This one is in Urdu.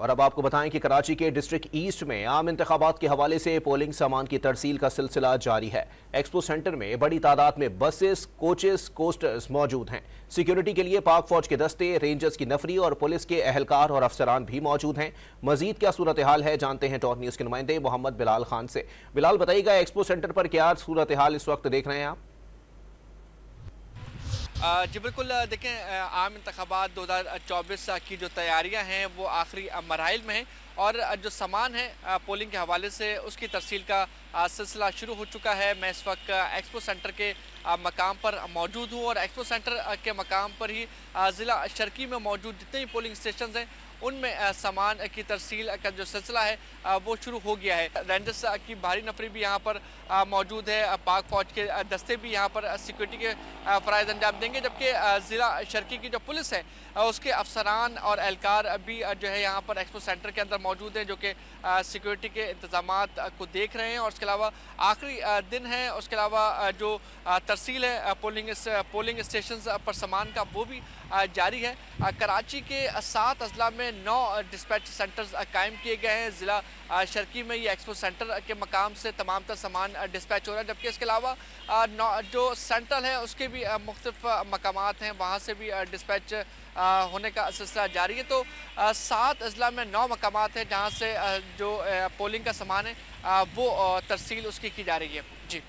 اور اب آپ کو بتائیں کہ کراچی کے ڈسٹرکٹ ایسٹ میں عام انتخابات کے حوالے سے پولنگ سامان کی ترسیل کا سلسلہ جاری ہے۔ ایکسپو سینٹر میں بڑی تعداد میں بسز، کوچز، کوسٹرز موجود ہیں۔ سیکیورٹی کے لیے پاک فوج کے دستے، رینجرز کی نفری اور پولیس کے اہلکار اور افسران بھی موجود ہیں۔ مزید کیا صورتحال ہے جانتے ہیں ٹاٹ نیوز کے نمائندے محمد بلال خان سے۔ بلال بتائیے گا ایکسپو سینٹر پر کیا صورتحال اس وقت دیکھ رہے ہیں آپ؟ جی بالکل، دیکھیں عام انتخابات 2024 کی جو تیاریاں ہیں وہ آخری مراحل میں ہیں، اور جو سامان ہے پولنگ کے حوالے سے اس کی ترسیل کا سلسلہ شروع ہو چکا ہے۔ میں اس وقت ایکسپو سینٹر کے مقام پر موجود ہوں، اور ایکسپو سینٹر کے مقام پر ہی ضلع شرقی میں موجود جتنے بھی پولنگ اسٹیشنز ہیں ان میں سامان کی ترسیل کا جو سلسلہ ہے وہ شروع ہو گیا ہے۔ رینجرز کی بھاری نفری بھی یہاں پر موجود ہے، پاک فوج کے دستے بھی یہاں پر سیکورٹی کے فرائض انجام دیں گے، جبکہ ضلع شرقی کی جو پولیس ہے اس کے افسران اور اہلکار بھی جو ہے یہاں پر ایکسپو سینٹر کے اندر موجود ہیں، جو کہ سیکورٹی کے انتظامات کو دیکھ رہے ہیں۔ اور اس کے علاوہ آخری دن ہے، اس کے علاوہ جو ترسیل ہے پولنگ اسٹیشنز پر سامان کا وہ بھی جاری ہے۔ کراچی کے 7 اضلاع میں 9 ڈسپیچ سینٹرز قائم کیے گئے ہیں۔ ضلع شرقی میں یہ ایکسپو سینٹر کے مقام سے تمام تر سامان ڈسپیچ ہو رہا ہے، جبکہ اس کے علاوہ جو سینٹرل ہے اس کے بھی مختلف مقامات ہیں، وہاں سے بھی ڈسپیچ ہونے کا سلسلہ جاری ہے۔ تو 7 اضلاع میں 9 مقامات ہیں جہاں سے جو پولنگ کا سامان ہے وہ ترسیل اس کی جا رہی ہے۔ جی